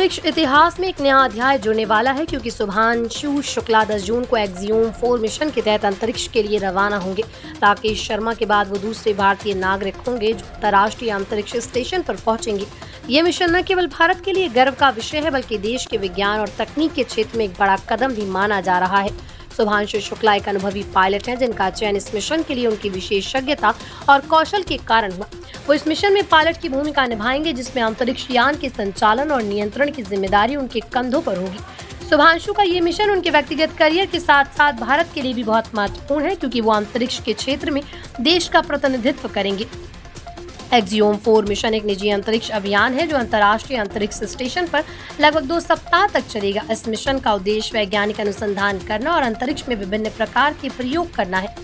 अंतरिक्ष इतिहास में एक नया अध्याय जुड़ने वाला है, क्योंकि शुभांशु शुक्ला 10 जून को एक्सियोम 4 मिशन के तहत अंतरिक्ष के लिए रवाना होंगे। राकेश शर्मा के बाद वो दूसरे भारतीय नागरिक होंगे जो अंतर्राष्ट्रीय अंतरिक्ष स्टेशन पर पहुंचेंगे। ये मिशन न केवल भारत के लिए गर्व का विषय है, बल्कि देश के विज्ञान और तकनीक के क्षेत्र में एक बड़ा कदम भी माना जा रहा है। शुभांशु शुक्ला एक अनुभवी पायलट हैं, जिनका चयन इस मिशन के लिए उनकी विशेषज्ञता और कौशल के कारण हुआ। वो इस मिशन में पायलट की भूमिका निभाएंगे, जिसमें अंतरिक्ष यान के संचालन और नियंत्रण की जिम्मेदारी उनके कंधों पर होगी। शुभांशु का ये मिशन उनके व्यक्तिगत करियर के साथ साथ भारत के लिए भी बहुत महत्वपूर्ण है, क्योंकि वो अंतरिक्ष के क्षेत्र में देश का प्रतिनिधित्व करेंगे। एक्सियोम 4 मिशन एक निजी अंतरिक्ष अभियान है जो अंतर्राष्ट्रीय अंतरिक्ष स्टेशन पर लगभग 2 सप्ताह तक चलेगा। इस मिशन का उद्देश्य वैज्ञानिक अनुसंधान करना और अंतरिक्ष में विभिन्न प्रकार के प्रयोग करना है।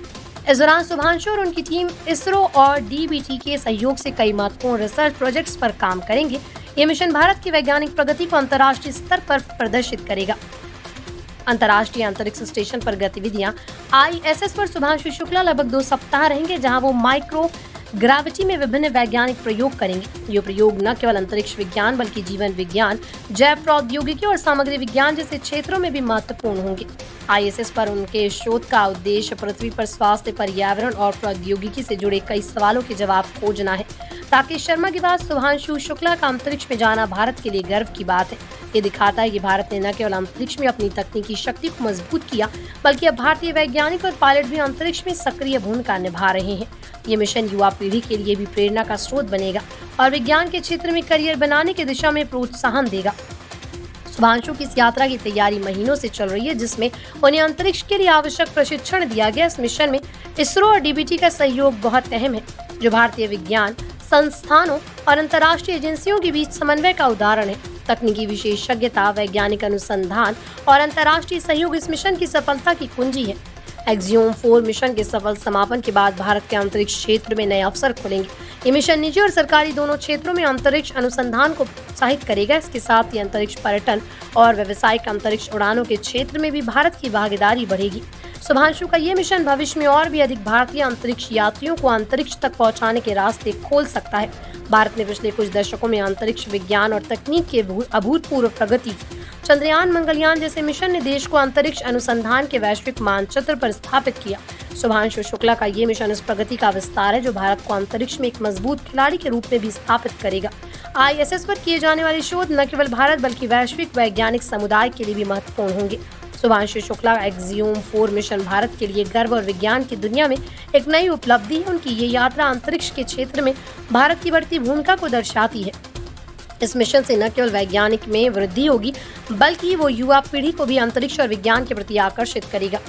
इस दौरान शुभांशु और उनकी टीम इसरो और डीबीटी के सहयोग से कई महत्वपूर्ण रिसर्च प्रोजेक्ट्स पर काम करेंगे। ये मिशन भारत की वैज्ञानिक प्रगति को अंतर्राष्ट्रीय स्तर पर प्रदर्शित करेगा। अंतर्राष्ट्रीय अंतरिक्ष स्टेशन पर गतिविधियां ISS पर शुभांशु शुक्ला लगभग 2 सप्ताह रहेंगे, जहां वो माइक्रो ग्रेविटी में विभिन्न वैज्ञानिक प्रयोग करेंगे। ये प्रयोग न केवल अंतरिक्ष विज्ञान बल्कि जीवन विज्ञान, जैव प्रौद्योगिकी और सामग्री विज्ञान जैसे क्षेत्रों में भी महत्वपूर्ण होंगे। ISS पर उनके शोध का उद्देश्य पृथ्वी पर स्वास्थ्य, पर्यावरण और प्रौद्योगिकी से जुड़े कई सवालों के जवाब खोजना है। राकेश शर्मा के बाद शुभांशु शुक्ला का अंतरिक्ष में जाना भारत के लिए गर्व की बात है। ये दिखाता है कि भारत ने न केवल अंतरिक्ष में अपनी तकनीकी शक्ति को मजबूत किया, बल्कि अब भारतीय वैज्ञानिक और पायलट भी अंतरिक्ष में सक्रिय भूमिका निभा रहे हैं। ये मिशन युवा पीढ़ी के लिए भी प्रेरणा का स्रोत बनेगा और विज्ञान के क्षेत्र में करियर बनाने की दिशा में प्रोत्साहन देगा। शुभांशु की इस यात्रा की तैयारी महीनों से चल रही है, जिसमें उन्हें अंतरिक्ष के लिए आवश्यक प्रशिक्षण दिया गया। इस मिशन में इसरो और डीबीटी का सहयोग बहुत अहम है, जो भारतीय विज्ञान संस्थानों और अंतर्राष्ट्रीय एजेंसियों के बीच समन्वय का उदाहरण है। तकनीकी विशेषज्ञता, वैज्ञानिक अनुसंधान और अंतर्राष्ट्रीय सहयोग इस मिशन की सफलता की कुंजी है। एक्सियोम 4 मिशन के सफल समापन के बाद भारत के अंतरिक्ष क्षेत्र में नए अवसर खुलेंगे। ये मिशन निजी और सरकारी दोनों क्षेत्रों में अंतरिक्ष अनुसंधान को प्रोत्साहित करेगा। इसके साथ ही अंतरिक्ष पर्यटन और व्यावसायिक अंतरिक्ष उड़ानों के क्षेत्र में भी भारत की भागीदारी बढ़ेगी। शुभांशु का ये मिशन भविष्य में और भी अधिक भारतीय अंतरिक्ष यात्रियों को अंतरिक्ष तक पहुंचाने के रास्ते खोल सकता है। भारत ने पिछले कुछ दशकों में अंतरिक्ष विज्ञान और तकनीक के अभूतपूर्व प्रगति की। चंद्रयान, मंगलयान जैसे मिशन ने देश को अंतरिक्ष अनुसंधान के वैश्विक मानचित्र पर स्थापित किया। शुभांशु शुक्ला का ये मिशन इस प्रगति का विस्तार है, जो भारत को अंतरिक्ष में एक मजबूत खिलाड़ी के रूप में भी स्थापित करेगा। ISS पर किए जाने वाले शोध न केवल भारत बल्कि वैश्विक वैज्ञानिक समुदाय के लिए भी महत्वपूर्ण होंगे। शुभांशु शुक्ला एक्सियोम 4 मिशन भारत के लिए गर्व और विज्ञान की दुनिया में एक नई उपलब्धि है। उनकी ये यात्रा अंतरिक्ष के क्षेत्र में भारत की बढ़ती भूमिका को दर्शाती है। इस मिशन से न केवल वैज्ञानिक में वृद्धि होगी, बल्कि वो युवा पीढ़ी को भी अंतरिक्ष और विज्ञान के प्रति आकर्षित करेगा।